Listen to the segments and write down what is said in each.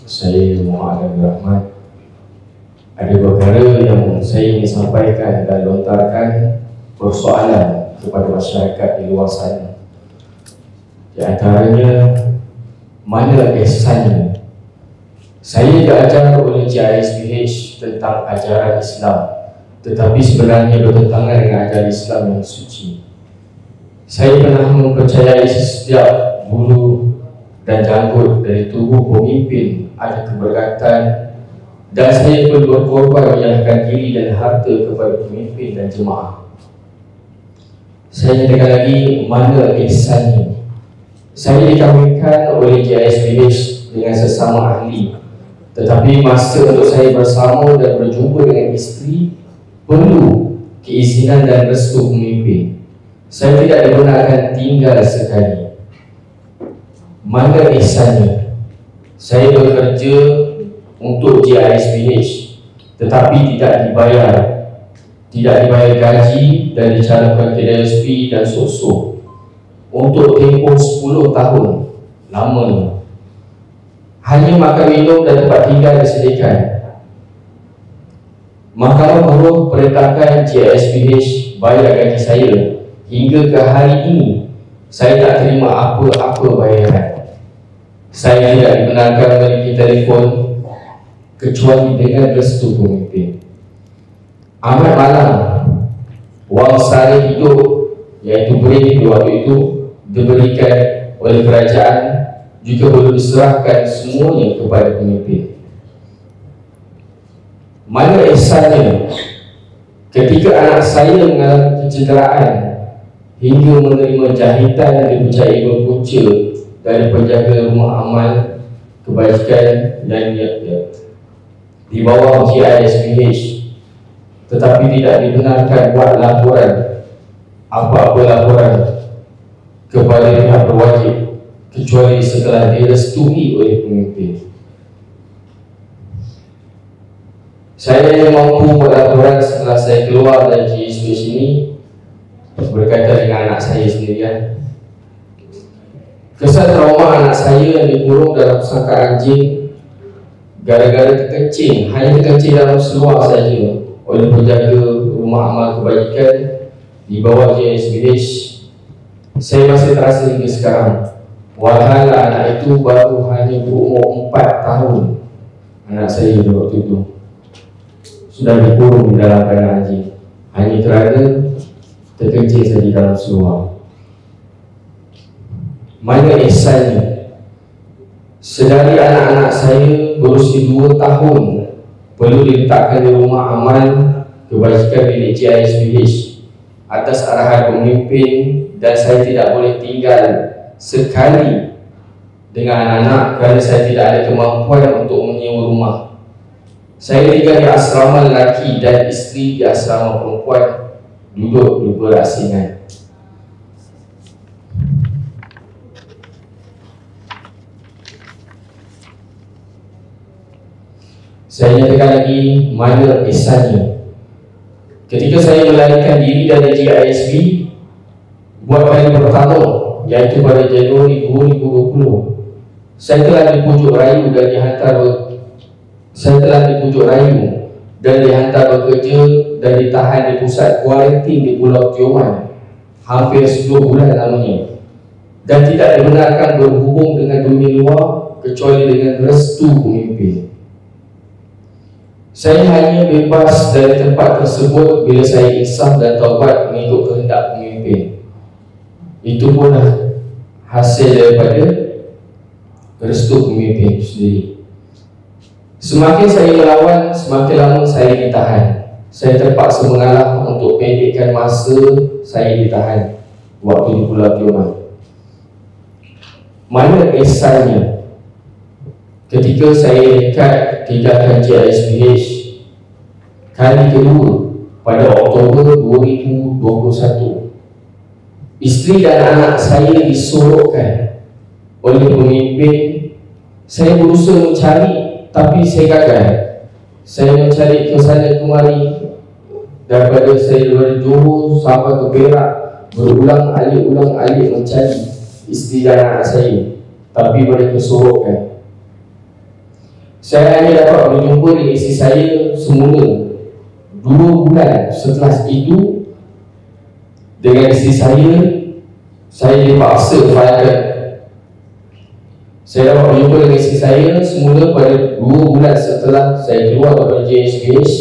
Saya Muhammad Abdul Rahman. Ada perkara yang saya ingin sampaikan dan lontarkan persoalan kepada masyarakat di luar sana. Di antaranya, mana ihsannya? Saya diajar oleh JISPH tentang ajaran Islam, tetapi sebenarnya bertentangan dengan ajaran Islam yang suci. Saya pernah mempercayai setiap bulu dan janggut dari tubuh pemimpin ada keberkatan, dan saya pun berkorban menyerahkan diri dan harta kepada pemimpin dan jemaah. Saya nyatakan lagi, mana ihsannya? Saya dikahwinkan oleh JISPH dengan sesama ahli, tetapi masa untuk saya bersama dan berjumpa dengan isteri perlu keizinan dan restu pemimpin. Saya tidak dibenarkan tinggal sekali. Mana ihsannya? Saya bekerja untuk JISPH tetapi tidak dibayar gaji dan dicalonkan ke DSP dan sosok untuk tempoh 10 tahun lamanya. Hanya makan minum dan tempat tinggal disediakan. Mahkamah Buruh perintahkan JISPH bayar gaji saya. Hingga ke hari ini saya tak terima apa-apa bayaran. Saya tidak dibenarkan memiliki telefon kecuali dengan restu pemimpin. Amat malam, wang sara hidup iaitu beri waktu itu diberikan oleh kerajaan juga perlu diserahkan semuanya kepada pemimpin. Mana ihsannya ketika anak saya mengalami kecederaan hingga menerima jahitan yang dipercayai berpunca dari penjaga rumah amal kebajikan dan di bawah JISPH, tetapi tidak dibenarkan buat laporan apa-apa laporan kepada pihak berwajib kecuali setelah direstui oleh pemimpin. Saya yang mampu buat laporan setelah saya keluar dari JISPH ini berkaitan dengan anak saya sendirian. Kesan trauma anak saya yang dikurung dalam sangkar anjing gara-gara terkencing, hanya terkencing dalam seluar saja oleh penjaga rumah amal kebajikan di bawah JISPH. Saya masih terasa hingga sekarang, walhal anak itu baru hanya berumur 4 tahun. Anak saya waktu itu sudah dikurung di dalam kandang anjing, hanya kerana terkencing saja dalam seluar. Mana ihsannya? Sedari anak-anak saya berusia 2 tahun perlu diletakkan di rumah amal kebajikan milik JISPH atas arahan pemimpin, dan saya tidak boleh tinggal sekali dengan anak-anak kerana saya tidak ada kemampuan untuk menyewa rumah. Saya tinggal di asrama lelaki dan isteri di asrama perempuan, duduk berasingan. Saya nyatakan lagi, mana ihsannya? Ketika saya melarikan diri dari JISP buat kali pertama, iaitu pada Januari 2020, saya telah dipujuk rayu dan dihantar bekerja dan ditahan di pusat kuarantin di Pulau Tioman hampir 10 bulan lamanya, dan tidak dibenarkan berhubung dengan dunia luar kecuali dengan restu pemimpin. Saya hanya bebas dari tempat tersebut bila saya insaf dan taubat mengikut kehendak pemimpin. Itu punlah hasil daripada restu pemimpin sendiri. Semakin saya melawan, semakin lama saya ditahan. Saya terpaksa mengalah untuk pendekkan masa saya ditahan waktu di Pulau Tioman. Mana ihsannya? Ketika saya dekat tinggalkan JISPH kali kedua pada Oktober 2021, isteri dan anak saya disorokkan oleh pemimpin. Saya berusaha mencari tapi saya gagal. Saya mencari ke sana kemari, daripada saya dari Johor sampai ke Perak, berulang-alik mencari isteri dan anak saya, tapi mereka sorokkan. Saya hanya dapat berjumpa dengan isteri saya semula 2 bulan setelah itu. Dengan isteri saya dipaksa firekan. Saya dapat berjumpa dengan isteri saya semula pada 2 bulan setelah saya keluar daripada JSPH,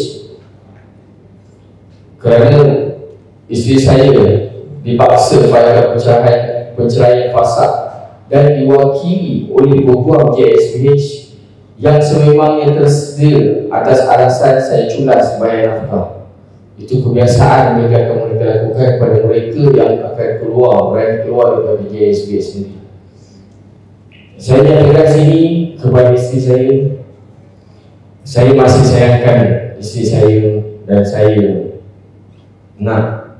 kerana isteri saya dipaksa firekan perceraian fasad dan diwakili oleh peguam JSPH yang sememangnya tersedia atas alasan saya culas bayar nafkah. Itu kebiasaan mereka akan lakukan kepada mereka yang akan berani keluar daripada JSPH sendiri. Saya nyatakan sini kepada isteri saya masih sayangkan isteri saya dan saya nak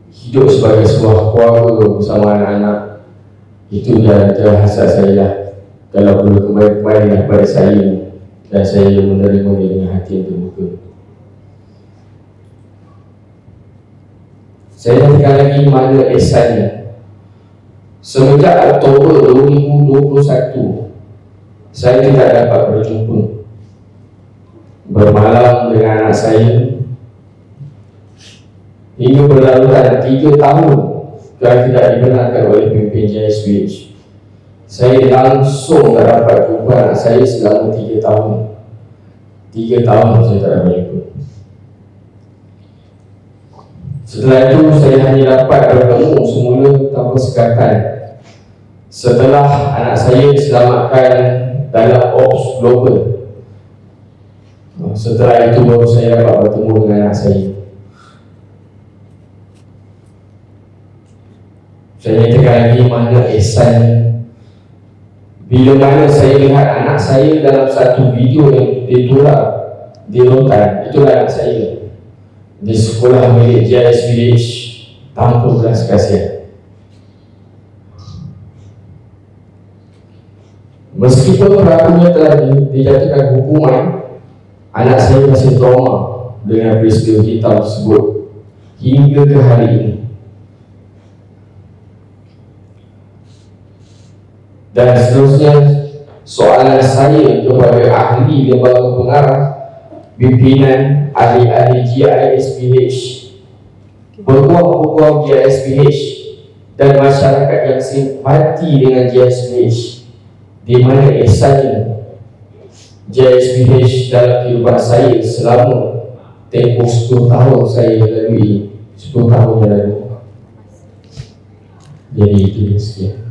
hidup sebagai sebuah keluarga bersama anak-anak. Itu adalah hasrat saya lah. Kalau perlu kembali kepada saya, dan saya menerima dengan hati yang terbuka. Saya nyatakan lagi mana ihsannya. Semenjak Oktober 2021, saya tidak dapat berjumpa, bermalam dengan anak saya, hingga berlaluan 3 tahun dan tidak dibenarkan oleh pemimpin JSPH. Saya langsung tak dapat jumpa anak saya selama 3 tahun. 3 tahun saya tak dapat jumpa. Setelah itu saya hanya dapat bertemu semula tanpa sekatan setelah anak saya diselamatkan dalam Ops Global. Setelah itu baru saya dapat bertemu dengan anak saya. Saya nyatakan lagi mana ihsan. Bila mana saya lihat anak saya dalam satu video yang di lontar, itulah anak saya di sekolah milik JSPH tanpa belas kasihan. Meskipun pelakunya telah dijatuhkan hukuman, anak saya masih trauma dengan peristiwa hitam tersebut hingga ke hari ini. Dan seterusnya, soalan saya kepada ahli lembaga pengarah, pimpinan ahli-ahli JISPH, peguam-peguam JISPH dan masyarakat yang simpati dengan JISPH, di mana ihsannya JISPH dalam kehidupan saya selama tempoh 10 tahun saya lalui, 10 tahun yang lalu. Jadi itu sekian.